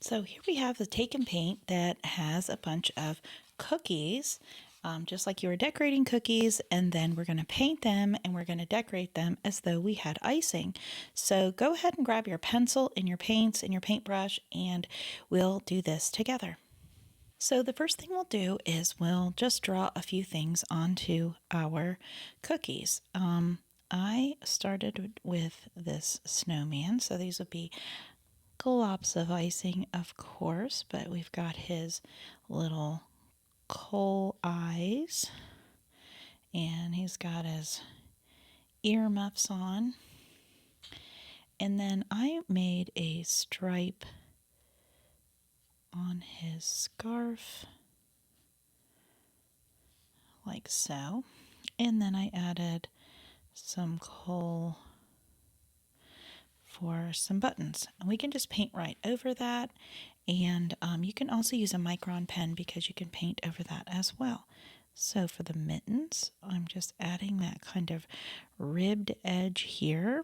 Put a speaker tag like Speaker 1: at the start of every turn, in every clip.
Speaker 1: So here we have the take and paint that has a bunch of cookies, just like you were decorating cookies, and then we're going to paint them and we're going to decorate them as though we had icing. So go ahead and grab your pencil and your paints and your paintbrush, and we'll do this together. So the first thing we'll do is we'll just draw a few things onto our cookies. I started with this snowman, so these would be globs of icing, of course, but we've got his little coal eyes, and he's got his earmuffs on. And then I made a stripe on his scarf, like so. And then I added some coal for some buttons. And we can just paint right over that. And you can also use a micron pen because you can paint over that as well. So for the mittens, I'm just adding that kind of ribbed edge here.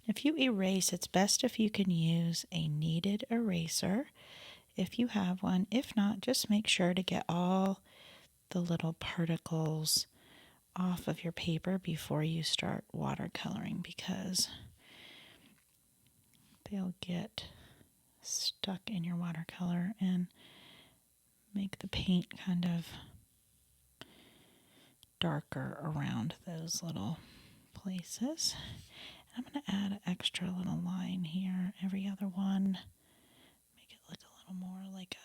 Speaker 1: If you erase, it's best if you can use a kneaded eraser if you have one. If not, just make sure to get all the little particles off of your paper before you start watercoloring, because they'll get stuck in your watercolor and make the paint kind of darker around those little places. And I'm going to add an extra little line here, every other one, make it look a little more like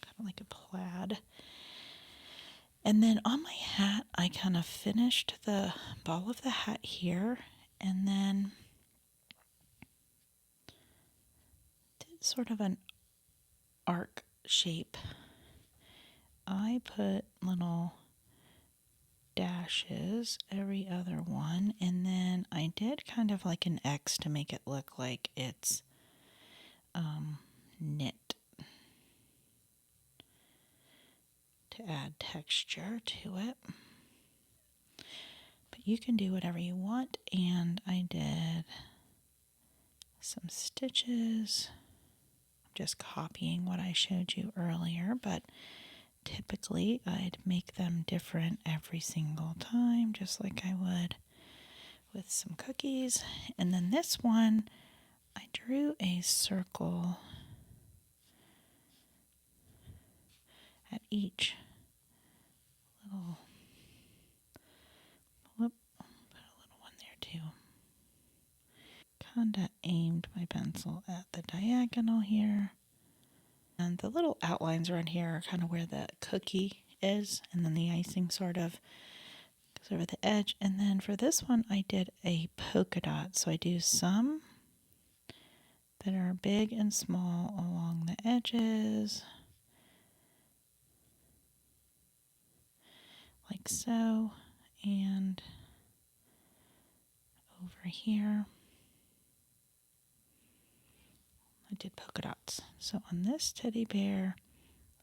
Speaker 1: kind of like a plaid. And then on my hat, I kind of finished the ball of the hat here, and then did sort of an arc shape. I put little dashes every other one, and then I did kind of like an X to make it look like it's knit, to add texture to it. But you can do whatever you want, and I did some stitches. I'm just copying what I showed you earlier, but typically I'd make them different every single time, just like I would with some cookies. And then this one, I drew a circle at each little, whoop, put a little one there too. Kinda aimed my pencil at the diagonal here. And the little outlines around here are kind of where the cookie is, and then the icing sort of goes over the edge. And then for this one, I did a polka dot. So I do some that are big and small along the edges, like so, and over here I did polka dots. So on this teddy bear,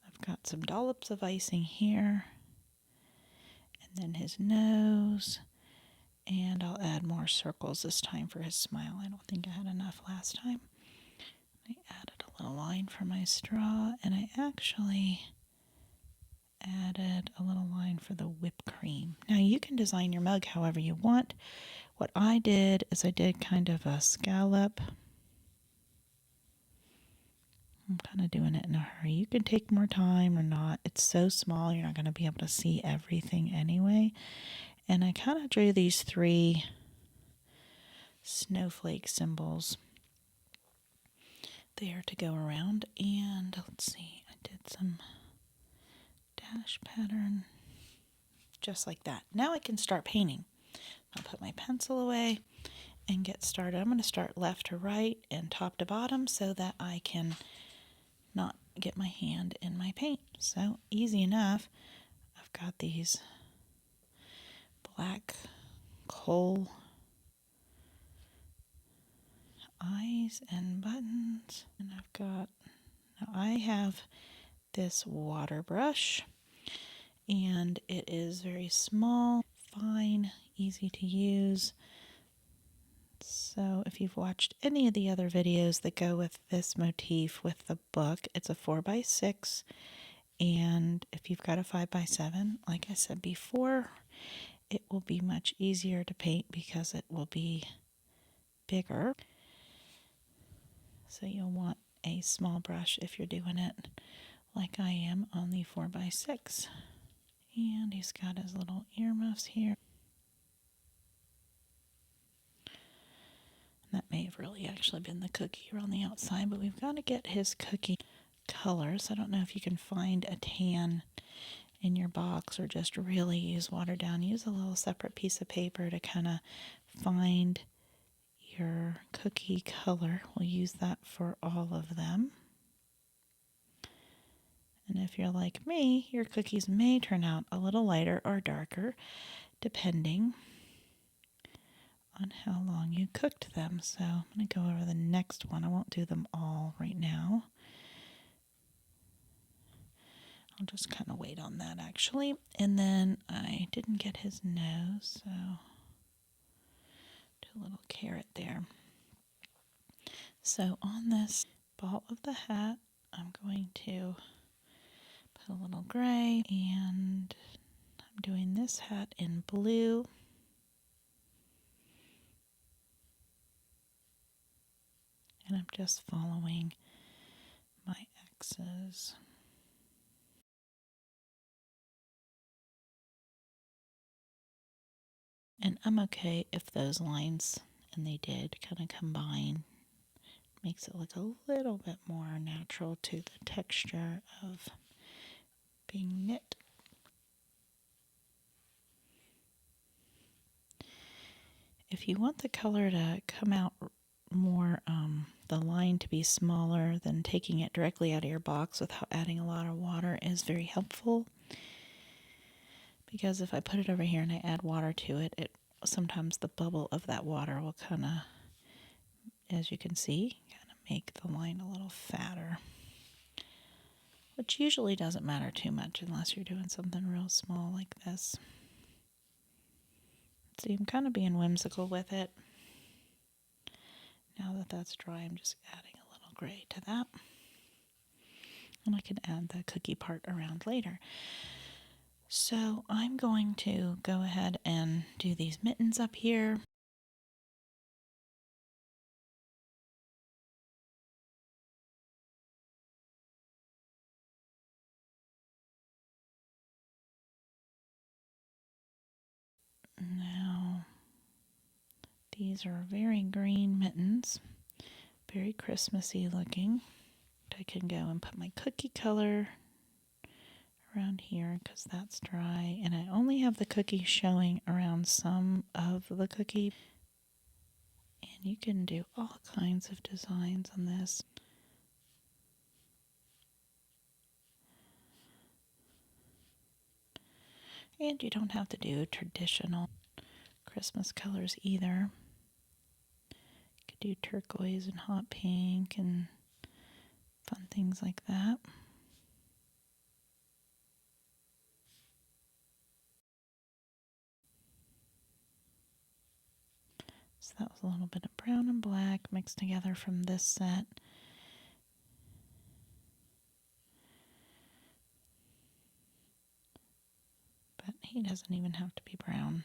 Speaker 1: I've got some dollops of icing here, and then his nose, and I'll add more circles this time for his smile. I don't think I had enough last time. I added a little line for my straw, and I actually added a little line for the whipped cream. Now you can design your mug however you want. What I did is I did kind of a scallop. I'm kind of doing it in a hurry. You can take more time or not. It's so small, you're not going to be able to see everything anyway. And I kind of drew these 3 snowflake symbols there to go around. And let's see, I did some dash pattern just like that. Now I can start painting. I'll put my pencil away and get started. I'm going to start left to right and top to bottom so that I can not get my hand in my paint. So easy enough. I've got these black coal eyes and buttons, and now I have this water brush, and it is very small, fine, easy to use. So if you've watched any of the other videos that go with this motif with the book, it's a 4x6. And if you've got a 5x7, like I said before, it will be much easier to paint because it will be bigger. So you'll want a small brush if you're doing it like I am on the 4x6. And he's got his little earmuffs here. That may have really actually been the cookie around the outside, but we've got to get his cookie colors. I don't know if you can find a tan in your box or just really use watered down. Use a little separate piece of paper to kind of find your cookie color. We'll use that for all of them. And if you're like me, your cookies may turn out a little lighter or darker depending on how long you cooked them. So I'm going to go over the next one. I won't do them all right now. I'll just kind of wait on that actually. And then I didn't get his nose, so do a little carrot there. So on this ball of the hat, I'm going to put a little gray, and I'm doing this hat in blue. And I'm just following my X's. And I'm okay if those lines, and they did, kind of combine. Makes it look a little bit more natural to the texture of being knit. If you want the color to come out more, the line to be smaller, then taking it directly out of your box without adding a lot of water is very helpful. Because if I put it over here and I add water to it, sometimes the bubble of that water will kind of, as you can see, kind of make the line a little fatter. Which usually doesn't matter too much unless you're doing something real small like this. See, I'm kind of being whimsical with it. Now that that's dry, I'm just adding a little gray to that. And I can add the cookie part around later. So I'm going to go ahead and do these mittens up here. Now, these are very green mittens, very Christmassy looking. I can go and put my cookie color around here because that's dry, and I only have the cookie showing around some of the cookie. And you can do all kinds of designs on this. And you don't have to do traditional Christmas colors either. You could do turquoise and hot pink and fun things like that. So that was a little bit of brown and black mixed together from this set. But he doesn't even have to be brown.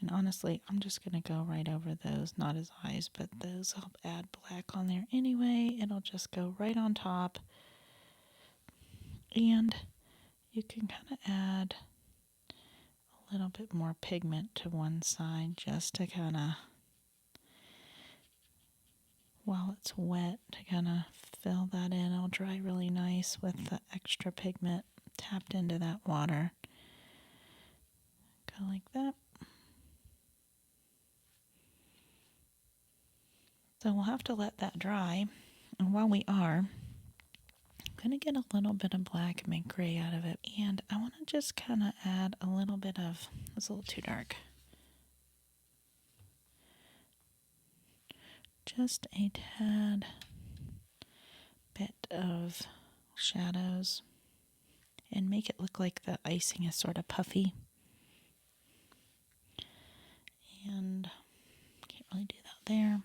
Speaker 1: And honestly, I'm just going to go right over those, not his eyes, but those. I'll add black on there anyway. It'll just go right on top. And you can kind of add a little bit more pigment to one side just to kind of, while it's wet, to kind of fill that in. It'll dry really nice with the extra pigment tapped into that water. Go like that. So we'll have to let that dry. And while we are, I'm going to get a little bit of black and make gray out of it. And I want to just kind of add a little bit of, it's a little too dark. Just a tad bit of shadows and make it look like the icing is sort of puffy. And can't really do that there.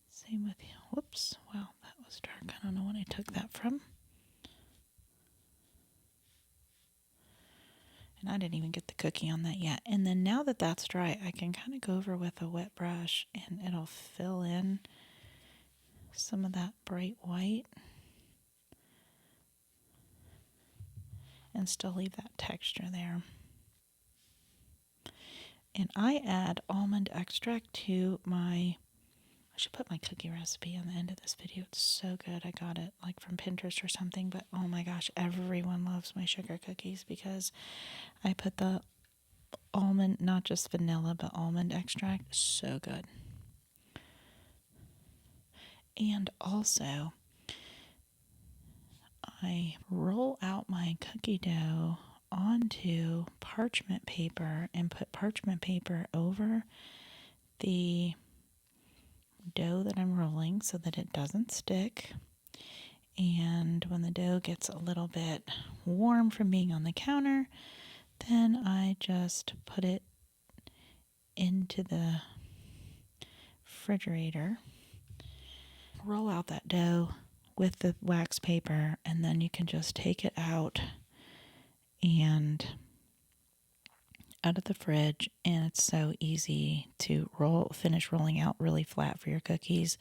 Speaker 1: Same with you. Whoops. Wow, that was dark. I don't know what I took that from. And I didn't even get the cookie on that yet. And then now that that's dry, I can kind of go over with a wet brush and it'll fill in some of that bright white and still leave that texture there. And I add almond extract to my, I should put my cookie recipe on the end of this video. It's so good. I got it like from Pinterest or something, but oh my gosh, everyone loves my sugar cookies because I put the almond, not just vanilla, but almond extract. So good. And also, I roll out my cookie dough onto parchment paper and put parchment paper over the dough that I'm rolling so that it doesn't stick. And when the dough gets a little bit warm from being on the counter, then I just put it into the refrigerator, roll out that dough with the wax paper, and then you can just take it out and out of the fridge, and it's so easy to finish rolling out really flat for your cookies,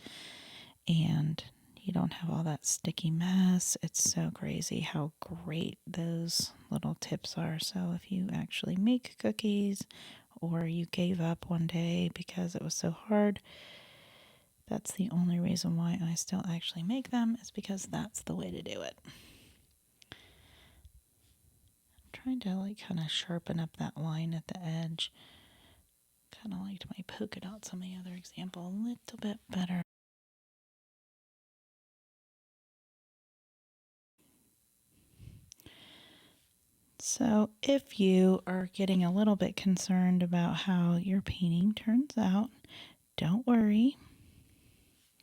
Speaker 1: and you don't have all that sticky mess. It's so crazy how great those little tips are. So if you actually make cookies or you gave up one day because it was so hard, that's the only reason why I still actually make them, is because that's the way to do it. I'm trying to like kind of sharpen up that line at the edge. Kind of liked my polka dots on my other example a little bit better. So if you are getting a little bit concerned about how your painting turns out, don't worry.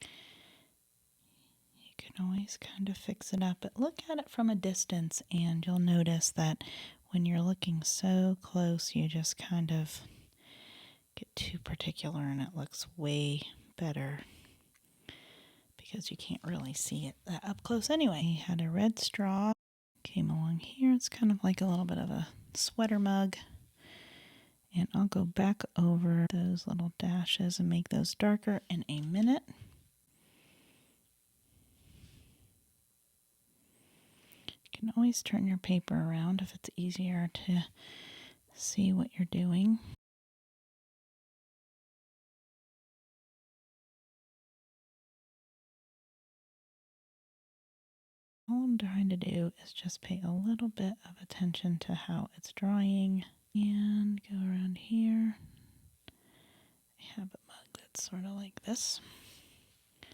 Speaker 1: You can always kind of fix it up, but look at it from a distance and you'll notice that when you're looking so close, you just kind of get too particular and it looks way better because you can't really see it that up close anyway. He had a red straw, came along here. It's kind of like a little bit of a sweater mug. And I'll go back over those little dashes and make those darker in a minute. You can always turn your paper around if it's easier to see what you're doing. All I'm trying to do is just pay a little bit of attention to how it's drying and go around here. I have a mug that's sort of like this.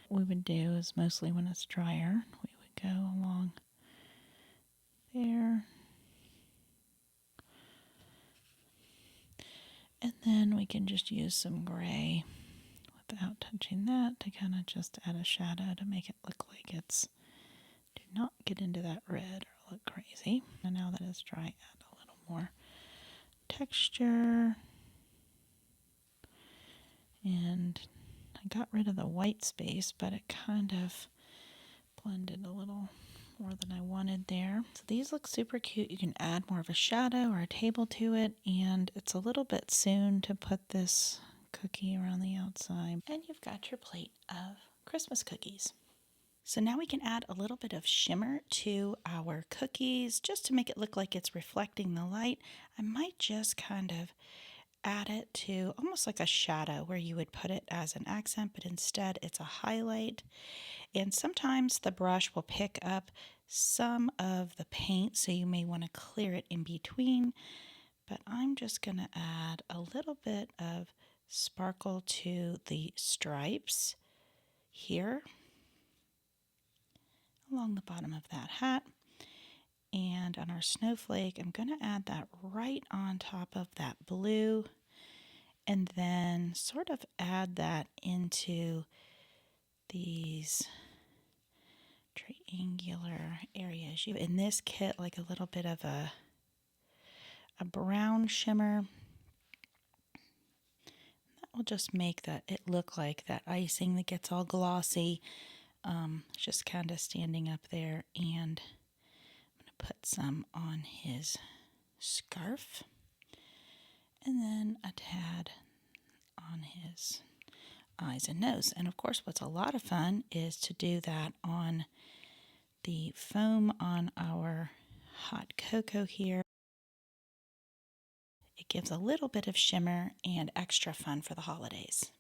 Speaker 1: What we would do is mostly when it's drier, we would go along there. And then we can just use some gray without touching that to kind of just add a shadow to make it look like it's, do not get into that red or look crazy. And now that it's dry, add a little more texture. And I got rid of the white space, but it kind of blended a little more than I wanted there. So these look super cute. You can add more of a shadow or a table to it, and it's a little bit soon to put this cookie around the outside. And you've got your plate of Christmas cookies. So now we can add a little bit of shimmer to our cookies just to make it look like it's reflecting the light. I might just kind of add it to almost like a shadow where you would put it as an accent, but instead it's a highlight. And sometimes the brush will pick up some of the paint, so you may want to clear it in between. But I'm just going to add a little bit of sparkle to the stripes here along the bottom of that hat. And on our snowflake, I'm going to add that right on top of that blue, and then sort of add that into these triangular areas. In this kit, like a little bit of a brown shimmer. That we'll just make it look like that icing that gets all glossy. Just kind of standing up there, and I'm going to put some on his scarf, and then a tad on his eyes and nose. And of course, what's a lot of fun is to do that on the foam on our hot cocoa here. It gives a little bit of shimmer and extra fun for the holidays.